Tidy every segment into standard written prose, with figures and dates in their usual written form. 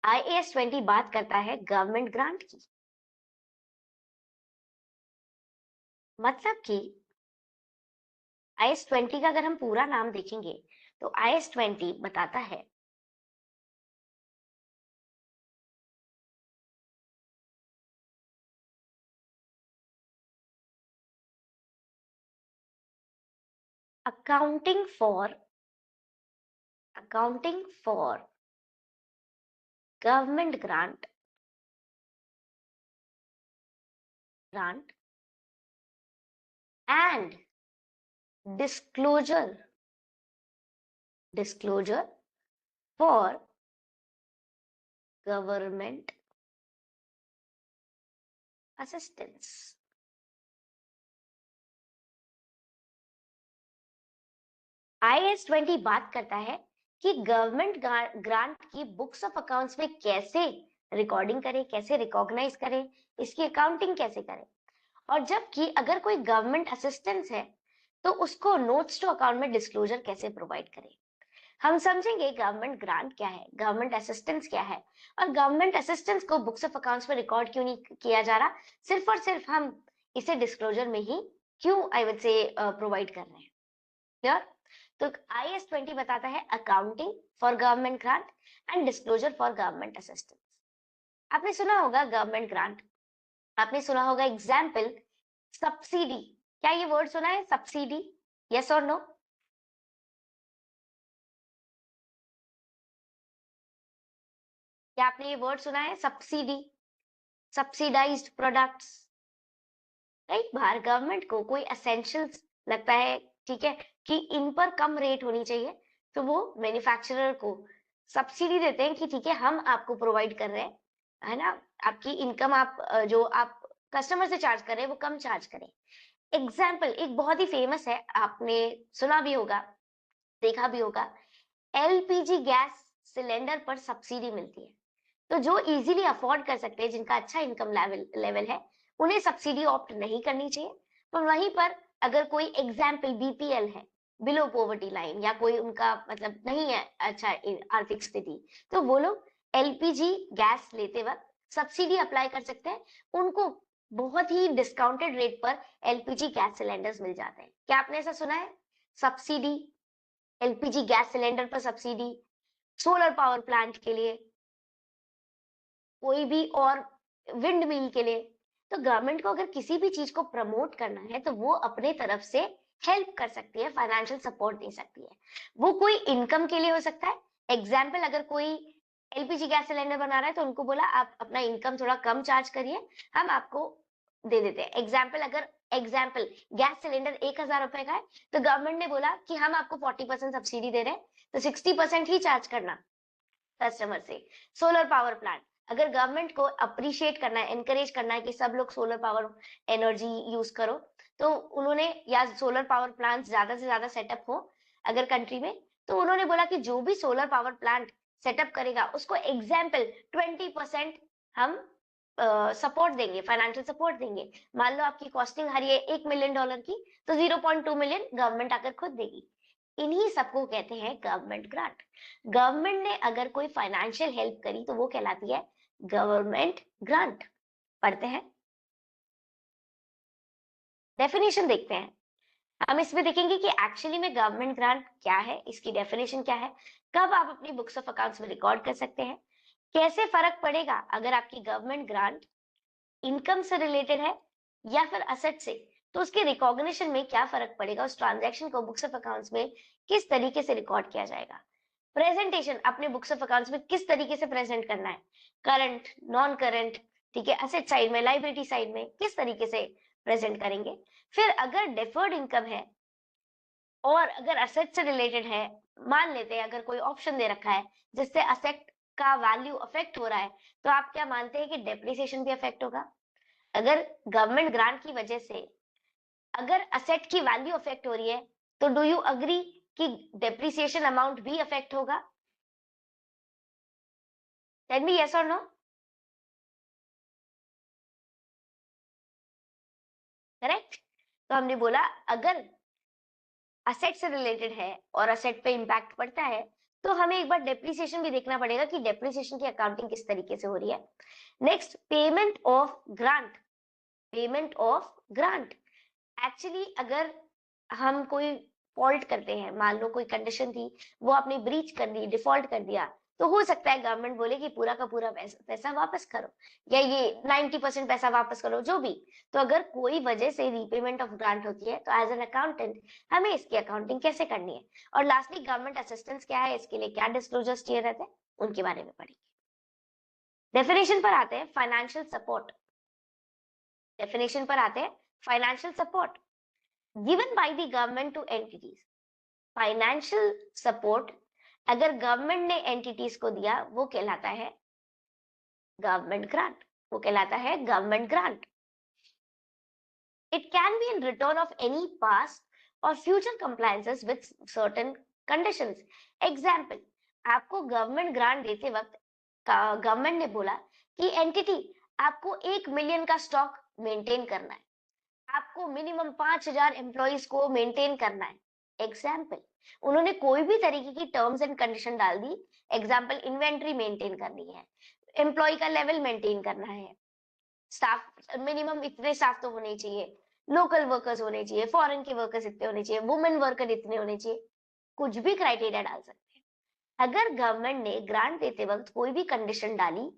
IAS 20 बात करता है गवर्नमेंट ग्रांट की। मतलब कि IAS 20 का अगर हम पूरा नाम देखेंगे तो IAS 20 बताता है accounting for government grant and disclosure for government assistance. IAS 20 बात करता है कि गवर्नमेंट ग्रांट की बुक्स ऑफ अकाउंट्स में कैसे रिकॉर्डिंग करें, कैसे रिकॉग्नाइज करें, इसकी अकाउंटिंग कैसे करें। और जबकि अगर कोई गवर्नमेंट असिस्टेंस है तो उसको नोट्स टू अकाउंट में डिस्क्लोजर कैसे प्रोवाइड करें। हम समझेंगे गवर्नमेंट ग्रांट क्या है, गवर्नमेंट असिस्टेंस क्या है, और गवर्नमेंट असिस्टेंस को बुक्स ऑफ अकाउंट्स में रिकॉर्ड क्यों नहीं किया जा रहा, सिर्फ और सिर्फ हम इसे डिस्क्लोजर में ही क्यों आई वुड से प्रोवाइड कर रहे हैं। क्लियर? तो IAS 20 बताता है accounting for government grant and disclosure for government assistance. आपने सुना होगा गवर्नमेंट ग्रांट, आपने सुना होगा एग्जाम्पल सब्सिडी। क्या ये वर्ड सुना है सब्सिडी? यस और नो? क्या आपने ये वर्ड सुना है सब्सिडी, सब्सिडाइज्ड प्रोडक्ट्स? राइट, बाहर गवर्नमेंट को कोई एसेंशियल्स लगता है, ठीक है, कि इन पर कम रेट होनी चाहिए, तो वो मैन्युफैक्चरर को सब्सिडी देते हैं कि ठीक है हम आपको प्रोवाइड कर रहे हैं, है ना, आपकी इनकम आप जो आप कस्टमर से चार्ज कर रहे हैं वो कम चार्ज करें। एग्जाम्पल एक बहुत ही फेमस है, आपने सुना भी होगा, देखा भी होगा, LPG गैस सिलेंडर पर सब्सिडी मिलती है। तो जो इजीली अफोर्ड कर सकते हैं, जिनका अच्छा इनकम लेवल लेवल है, उन्हें सब्सिडी ऑप्ट नहीं करनी चाहिए। पर वहीं पर अगर कोई एग्जाम्पल BPL है, बिलो पॉवर्टी लाइन, या कोई उनका मतलब नहीं है अच्छा आर्थिक स्थिति, तो वो लोग LPG गैस लेते वक्त सब्सिडी अप्लाई कर सकते हैं। उनको बहुत ही डिस्काउंटेड रेट पर LPG गैस सिलेंडर्स मिल जाते हैं। क्या आपने ऐसा सुना है? सब्सिडी, LPG गैस सिलेंडर पर सब्सिडी, सोलर पावर प्लांट के लिए, कोई भी और विंड मिल के लिए। तो गवर्नमेंट को अगर किसी भी चीज को प्रमोट करना है तो वो अपने तरफ से हेल्प कर सकती है, फाइनेंशियल सपोर्ट दे सकती है। वो कोई इनकम के लिए हो सकता है। एग्जाम्पल अगर कोई LPG गैस सिलेंडर बना रहा है तो उनको बोला आप अपना इनकम थोड़ा कम चार्ज करिए, हम आपको दे देते हैं। एग्जाम्पल गैस सिलेंडर 1,000 रुपए का है, तो गवर्नमेंट ने बोला कि हम आपको 40% सब्सिडी दे रहे हैं, तो 60% ही चार्ज करना कस्टमर से। सोलर पावर प्लांट, अगर गवर्नमेंट को अप्रिशिएट करना है, एनकरेज करना है कि सब लोग सोलर पावर एनर्जी यूज करो, तो उन्होंने, या सोलर पावर प्लांट ज्यादा से ज्यादा सेटअप हो अगर कंट्री में, तो उन्होंने बोला कि जो भी सोलर पावर प्लांट सेटअप करेगा उसको एग्जाम्पल 20% हम सपोर्ट देंगे, फाइनेंशियल सपोर्ट देंगे। मान लो आपकी कॉस्टिंग आ रही है $1 मिलियन की, तो 0.2 मिलियन गवर्नमेंट आकर खुद देगी। इन्हीं सबको कहते हैं गवर्नमेंट ग्रांट। गवर्नमेंट ने अगर कोई फाइनेंशियल हेल्प करी तो वो कहलाती है गवर्नमेंट ग्रांट। पढ़ते हैं, डेफिनेशन देखते हैं। हम इसमें देखेंगे कि एक्चुअली में गवर्नमेंट ग्रांट क्या है, इसकी डेफिनेशन क्या है, कब आप अपनी बुक्स ऑफ अकाउंट्स में रिकॉर्ड कर सकते हैं, कैसे फर्क पड़ेगा अगर आपकी गवर्नमेंट ग्रांट इनकम से रिलेटेड है या फिर असेट से, तो उसके रिकॉग्निशन में क्या फर्क पड़ेगा, उस ट्रांजैक्शन को बुक्स ऑफ अकाउंट्स में किस तरीके से रिकॉर्ड किया जाएगा। प्रेजेंटेशन अपने बुक्स ऑफ अकाउंट्स में किस तरीके से प्रेजेंट करना है, करंट, नॉन करंट, ठीक है, एसेट साइड में, लाइबिलिटी साइड में किस तरीके से प्रेजेंट करेंगे। फिर अगर डेफर्ड इनकम है और अगर असेट से रिलेटेड है, मान लेते हैं अगर कोई ऑप्शन दे रखा है जिससे असेट का वैल्यू अफेक्ट हो रहा है, तो आप क्या मानते हैं कि डेप्रिसिएशन भी अफेक्ट होगा? अगर गवर्नमेंट ग्रांट की वजह से अगर असेट की वैल्यू अफेक्ट हो रही है, तो डू यू अग्री कि डेप्रिसिएशन अमाउंट भी अफेक्ट होगा? टेल मी यस और नो। करेक्ट। तो हमने बोला अगर असेट से रिलेटेड है और असेट पे इंपैक्ट पड़ता है, तो हमें एक बार डेप्रिसिएशन भी देखना पड़ेगा कि डेप्रिसिएशन की अकाउंटिंग किस तरीके से हो रही है। Next, payment of grant. Payment of grant, actually अगर हम कोई फॉल्ट करते हैं, मान लो कोई कंडीशन थी, वो आपने ब्रीच कर दी, डिफॉल्ट कर दिया, तो हो सकता है गवर्नमेंट बोले कि पूरा का पूरा पैसा वापस करो, या ये 90% पैसा वापस करो, जो भी। तो अगर कोई वजह से रीपेमेंट ऑफ ग्रांट होती है, तो एज एन अकाउंटेंट हमें इसकी अकाउंटिंग कैसे करनी है। और लास्टली, गवर्नमेंट असिस्टेंस क्या है, इसके लिए क्या डिस्क्लोजर्स चाहिए रहते हैं, उनके बारे में पढ़ेंगे। डेफिनेशन पर आते हैं, फाइनेंशियल सपोर्ट। डेफिनेशन पर आते हैं, financial support given by the government two entities. Financial support अगर गवर्नमेंट ने एंटिटीज को दिया, वो कहलाता है गवर्नमेंट ग्रांट। वो कहलाता है government grant. It can be in return of any past और future compliances with certain conditions. Example, आपको गवर्नमेंट ग्रांट देते वक्त गवर्नमेंट ने बोला कि एंटिटी, आपको 1 मिलियन का स्टॉक मेंटेन करना है, आपको मिनिमम 5,000 एम्प्लॉइज को मेंटेन करना है। एग्जाम्पल, उन्होंने कोई भी तरीके की टर्म्स एंड कंडीशन डाल दी। एग्जाम्पल, इन्वेंट्री मेंटेन करनी है, एम्प्लॉय का लेवल मेंटेन करना है, स्टाफ मिनिमम इतने स्टाफ तो होने चाहिए, लोकल वर्कर्स होने चाहिए, फॉरेन के वर्कर्स इतने होने चाहिए, वुमेन वर्कर इतने होने चाहिए, कुछ भी क्राइटेरिया डाल सकते हैं। अगर गवर्नमेंट ने ग्रांट देते वक्त कोई भी कंडीशन डाली,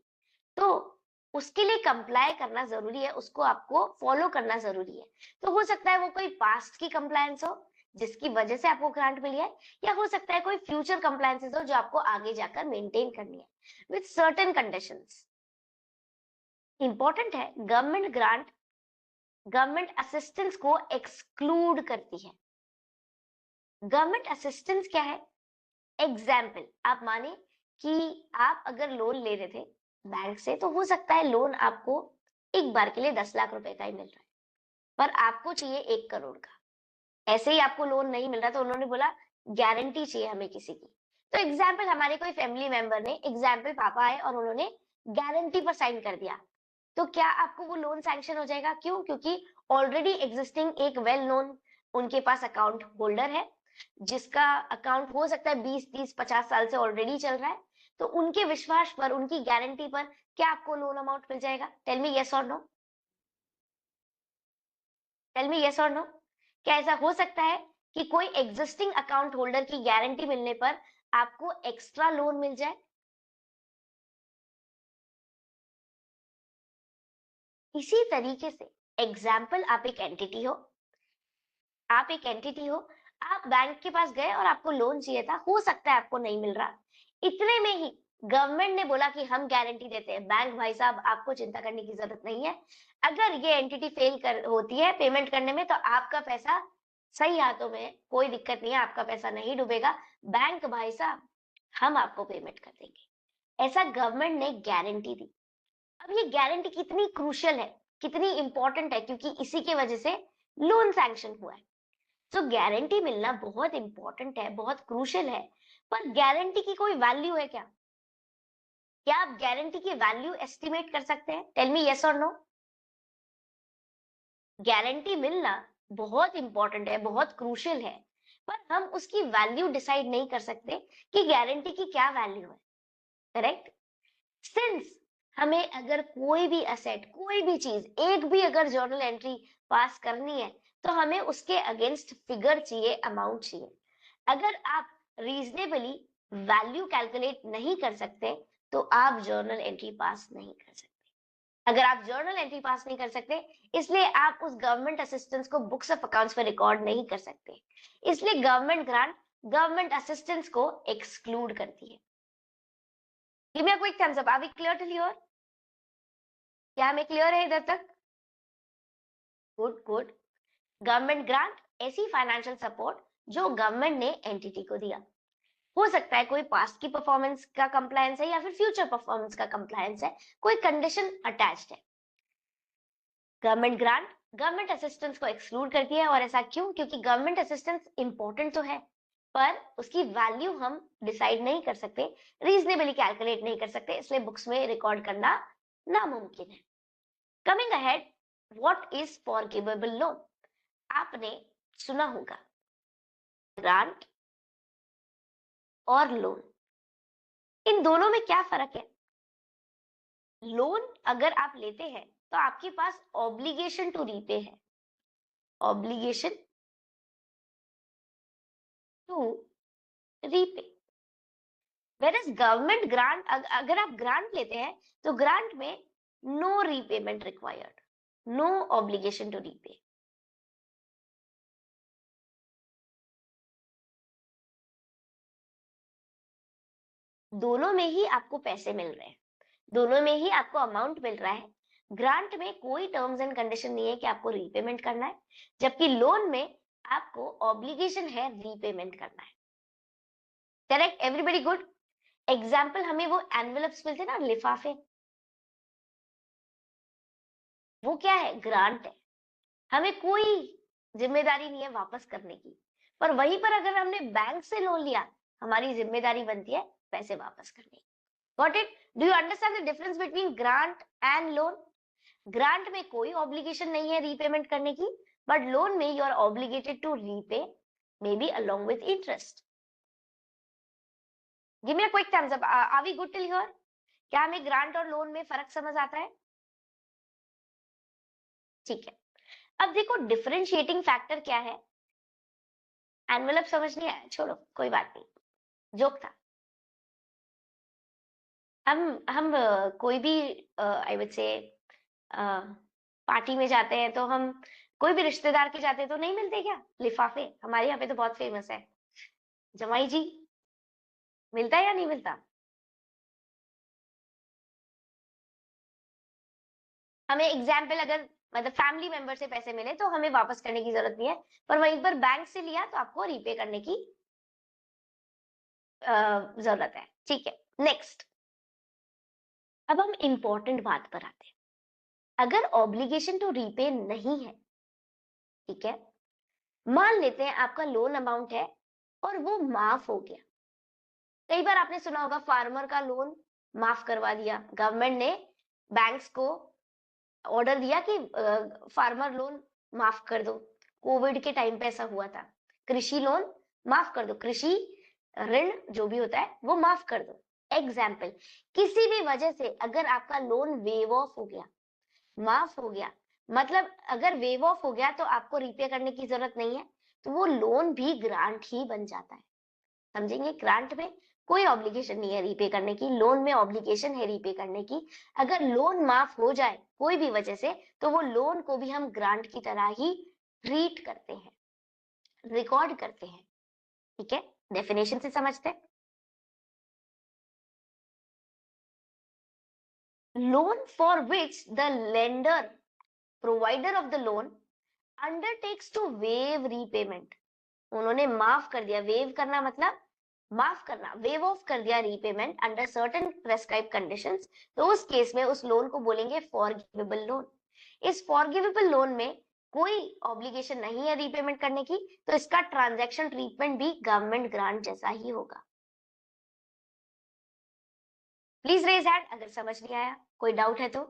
तो उसके लिए कंप्लाई करना जरूरी है, उसको आपको फॉलो करना जरूरी है। तो हो सकता है वो कोई पास्ट की कंप्लायंस हो, जिसकी वजह से आपको ग्रांट मिली है, या हो सकता है कोई फ्यूचर कंप्लायंसेस हो, जो आपको आगे जाकर मेंटेन करनी है विद सर्टेन कंडीशंस। इंपॉर्टेंट है, गवर्नमेंट ग्रांट गवर्नमेंट असिस्टेंस को एक्सक्लूड करती है। गवर्नमेंट असिस्टेंस क्या है? एग्जाम्पल, आप माने कि आप अगर लोन ले रहे थे बैंक से, तो हो सकता है लोन आपको एक बार के लिए 10 लाख रुपए का ही मिल रहा है, पर आपको चाहिए 1 करोड़ का। ऐसे ही आपको लोन नहीं मिल रहा, तो उन्होंने बोला गारंटी चाहिए हमें किसी की। तो एग्जाम्पल, हमारे कोई फैमिली मेंबर ने, एग्जाम्पल पापा आए और उन्होंने गारंटी पर साइन कर दिया, तो क्या आपको वो लोन सैंक्शन हो जाएगा? क्यों? क्योंकि ऑलरेडी एग्जिस्टिंग एक वेल नोन उनके पास अकाउंट होल्डर है, जिसका अकाउंट हो सकता है 20, 30, 50 साल से ऑलरेडी चल रहा है। तो उनके विश्वास पर, उनकी गारंटी पर क्या आपको लोन अमाउंट मिल जाएगा? टेल मी यस और नो। टेल मी यस और नो। क्या ऐसा हो सकता है कि कोई एग्जिस्टिंग अकाउंट होल्डर की गारंटी मिलने पर आपको एक्स्ट्रा लोन मिल जाए? इसी तरीके से, एग्जाम्पल, आप एक एंटिटी हो, आप बैंक के पास गए और आपको लोन चाहिए था, हो सकता है आपको नहीं मिल रहा, इतने में ही गवर्नमेंट ने बोला कि हम गारंटी देते हैं, बैंक भाई साहब आपको चिंता करने की जरूरत नहीं है, अगर ये एंटिटी फेल कर होती है पेमेंट करने में, तो आपका पैसा सही हाथों में है, कोई दिक्कत नहीं है, आपका पैसा नहीं डूबेगा, बैंक भाई साहब हम आपको पेमेंट कर देंगे। ऐसा गवर्नमेंट ने गारंटी दी। अब ये गारंटी कितनी क्रूशियल है, कितनी इंपॉर्टेंट है, क्योंकि इसी की वजह से लोन सैंक्शन हुआ है। तो गारंटी मिलना बहुत इंपॉर्टेंट है, बहुत क्रूशियल है। पर गारंटी की कोई वैल्यू है क्या? क्या आप गारंटी की वैल्यू एस्टिमेट कर सकते हैं? टेल मी यस और नो। गारंटी मिलना बहुत इंपॉर्टेंट है, बहुत क्रूशियल है, पर हम उसकी वैल्यू डिसाइड नहीं कर सकते कि गारंटी की क्या वैल्यू है। करेक्ट? सिंस हमें अगर कोई भी असेट, कोई भी चीज, एक भी अगर जर्नल एंट्री पास करनी है, तो हमें उसके अगेंस्ट फिगर चाहिए, अमाउंट चाहिए। अगर आप रीजनेबली वैल्यू कैलकुलेट नहीं कर सकते, तो आप जर्नल एंट्री पास नहीं कर सकते। अगर आप जर्नल एंट्री पास नहीं कर सकते, इसलिए आप उस गवर्नमेंट असिस्टेंस को बुक्स ऑफ अकाउंट्स में रिकॉर्ड नहीं कर सकते। इसलिए गवर्नमेंट ग्रांट गवर्नमेंट असिस्टेंस को एक्सक्लूड करती है। Give me a quick thumbs up, are we clear till here? क्या हमें क्लियर है इधर तक? Good good. गवर्नमेंट ग्रांट ऐसी फाइनेंशियल सपोर्ट जो गवर्नमेंट ने एंटिटी को दिया। हो सकता है कोई पास्ट की परफॉर्मेंस का कंप्लायंस है, या फिर फ्यूचर परफॉर्मेंस का कंप्लायंस है, कोई कंडीशन अटैच्ड है। गवर्नमेंट ग्रांट गवर्नमेंट असिस्टेंस को एक्सक्लूड करती है, और ऐसा क्यों? क्योंकि गवर्नमेंट असिस्टेंस इंपॉर्टेंट तो है, पर उसकी वैल्यू हम डिसाइड नहीं कर सकते, रीजनेबली कैलकुलेट नहीं कर सकते, इसलिए बुक्स में रिकॉर्ड करना नामुमकिन है। Coming ahead, what is forgivable loan? आपने सुना होगा ग्रांट और लोन, इन दोनों में क्या फर्क है? लोन अगर आप लेते हैं तो आपके पास ऑब्लिगेशन टू रीपे है, obligation to repay. Whereas government grant, अगर आप ग्रांट लेते हैं तो ग्रांट में no repayment required, no obligation to repay. दोनों में ही आपको पैसे मिल रहे हैं, दोनों में ही आपको अमाउंट मिल रहा है। ग्रांट में कोई टर्म्स एंड कंडीशन नहीं है कि आपको रीपेमेंट करना है, जबकि लोन में आपको ऑब्लिगेशन है रीपेमेंट करना है। करेक्ट? Everybody good? एग्जाम्पल, हमें वो एनवेलप्स मिलते ना, लिफाफे, वो क्या है? ग्रांट है। हमें कोई जिम्मेदारी नहीं है वापस करने की, पर वहीं पर अगर हमने बैंक से लोन लिया, हमारी जिम्मेदारी बनती है पैसे वापस करने की। Got it? Do you understand the difference between grant and loan? Grant में कोई ऑब्लिगेशन नहीं है रीपेमेंट करने की, बट लोन में you are obligated to repay, may be along with interest. Give me a quick thumbs up, are we good till here? क्या हमें grant और लोन में फर्क समझ आता है? ठीक है। अब देखो डिफरेंशिएटिंग फैक्टर क्या है। एनवेलप समझ नहीं आया, छोड़ो, कोई बात नहीं, जोक था। हम कोई भी आई वुड से पार्टी में जाते हैं तो हम कोई भी रिश्तेदार के जाते हैं तो नहीं मिलते क्या लिफाफे? हमारे यहाँ पे तो बहुत फेमस है। जमाई जी, मिलता है या नहीं मिलता? हमें एग्जाम्पल, अगर मतलब फैमिली मेंबर से पैसे मिले तो हमें वापस करने की जरूरत नहीं है, पर वहीं पर बैंक से लिया तो आपको रीपे करने की जरूरत है। ठीक है, नेक्स्ट। अब हम इंपॉर्टेंट बात पर आते हैं। अगर ऑब्लिगेशन टू रीपे नहीं है, ठीक है, मान लेते हैं आपका लोन अमाउंट है और वो माफ हो गया। कई बार आपने सुना होगा फार्मर का लोन माफ करवा दिया गवर्नमेंट ने, बैंक्स को ऑर्डर दिया कि फार्मर लोन माफ कर दो। कोविड के टाइम पे ऐसा हुआ था, कृषि लोन माफ कर दो, कृषि ऋण जो भी होता है वो माफ कर दो। एग्जाम्पल, किसी भी वजह से अगर आपका लोन वेव ऑफ हो गया, माफ हो गया, मतलब अगर वेव ऑफ हो गया तो आपको रीपे करने की जरूरत नहीं है, तो वो लोन भी ग्रांट ही बन जाता है। समझेंगे? ग्रांट में कोई ऑब्लिगेशन नहीं है रीपे करने की, लोन में ऑब्लिगेशन है रीपे करने की। अगर लोन माफ हो जाए कोई भी वजह से, तो वो लोन को भी हम ग्रांट की तरह ही ट्रीट करते हैं, रिकॉर्ड करते हैं। ठीक है, डेफिनेशन से समझते हैं। Loan for which the lender, provider of the loan, undertakes to waive repayment. उन्होंने माफ कर दिया, वेव करना मतलब माफ करना, वेव ऑफ कर दिया repayment under certain prescribe conditions, तो उस केस में उस लोन को बोलेंगे फॉरगिवेबल लोन। इस फॉरगिवेबल लोन में कोई ऑब्लिगेशन नहीं है रीपेमेंट करने की, तो इसका ट्रांजैक्शन ट्रीटमेंट भी गवर्नमेंट ग्रांट जैसा ही होगा। प्लीज रेज हैंड अगर समझ नहीं आया, कोई डाउट है तो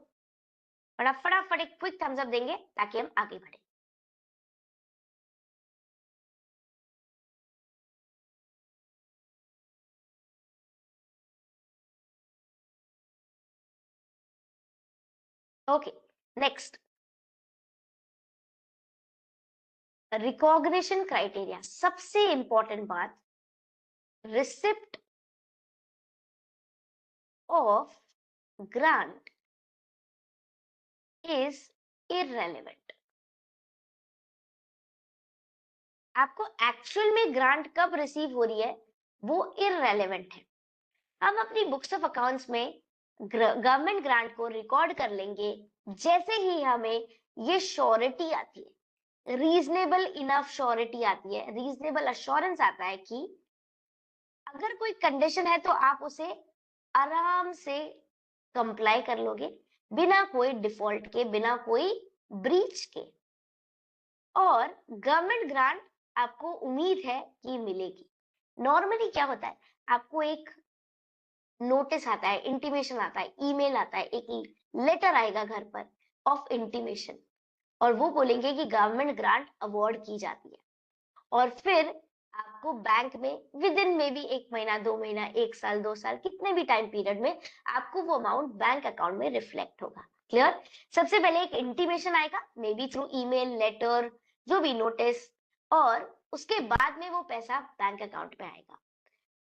फटाफट एक क्विक थम्स अप देंगे ताकि हम आगे बढ़े। Okay, next, recognition criteria. सबसे इंपॉर्टेंट बात, receipt of grant is irrelevant. आपको एक्चुअल में ग्रांट कब रिसीव हो रही है वो इररेलेवेंट है। हम अपनी बुक्स ऑफ अकाउंट्स में गवर्नमेंट ग्रांट को रिकॉर्ड कर लेंगे जैसे ही हमें ये श्योरिटी आती है, रीजनेबल इनफ श्योरिटी आती है, रीजनेबल अश्योरेंस आता है कि अगर कोई कंडीशन है तो आप उसे आराम से कंप्लाई कर लोगे, बिना कोई डिफॉल्ट के, बिना कोई ब्रीच के, और गवर्नमेंट ग्रांट आपको उम्मीद है कि मिलेगी। नॉर्मली क्या होता है, आपको एक नोटिस आता है, इंटीमेशन आता है, ईमेल आता है, एक लेटर आएगा घर पर ऑफ इंटीमेशन, और वो बोलेंगे कि गवर्नमेंट ग्रांट अवार्ड की जाती है, और फिर आप आपको बैंक में विद इन मे बी 1 महीना, 2 महीना, 1 साल, 2 साल, कितने भी टाइम पीरियड में आपको वो अमाउंट बैंक अकाउंट में रिफ्लेक्ट होगा। क्लियर? सबसे पहले एक इंटीमेशन आएगा, may be through email, letter, जो भी नोटिस, और उसके बाद में वो पैसा बैंक अकाउंट में आएगा।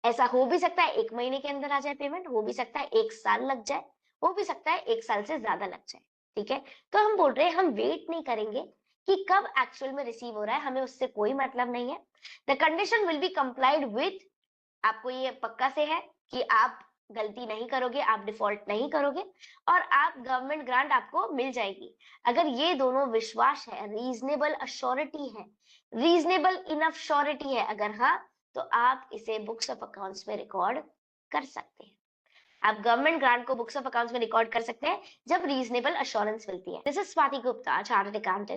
ऐसा हो भी सकता है 1 महीने के अंदर आ जाए पेमेंट, हो भी सकता है 1 साल लग जाए, हो भी सकता है 1 साल से ज्यादा लग जाए। ठीक है? तो हम बोल रहे हैं हम वेट नहीं करेंगे कि कब एक्चुअल में रिसीव हो रहा है, हमें उससे कोई मतलब नहीं है। The condition will be complied with, आपको ये पक्का से है कि आप गलती नहीं करोगे, आप डिफॉल्ट नहीं करोगे, और आप गवर्नमेंट ग्रांट आपको मिल जाएगी। अगर ये दोनों विश्वास है, रीजनेबल अश्योरिटी है, रीजनेबल इनफ श्योरिटी है, अगर हाँ, तो आप इसे बुक्स ऑफ अकाउंट्स में रिकॉर्ड कर सकते हैं। आप गवर्नमेंट ग्रांट को बुक्स ऑफ अकाउंट्स में रिकॉर्ड कर सकते हैं जब रीजनेबल अश्योरेंस मिलती है। This is Swati Gupta, chartered accountant.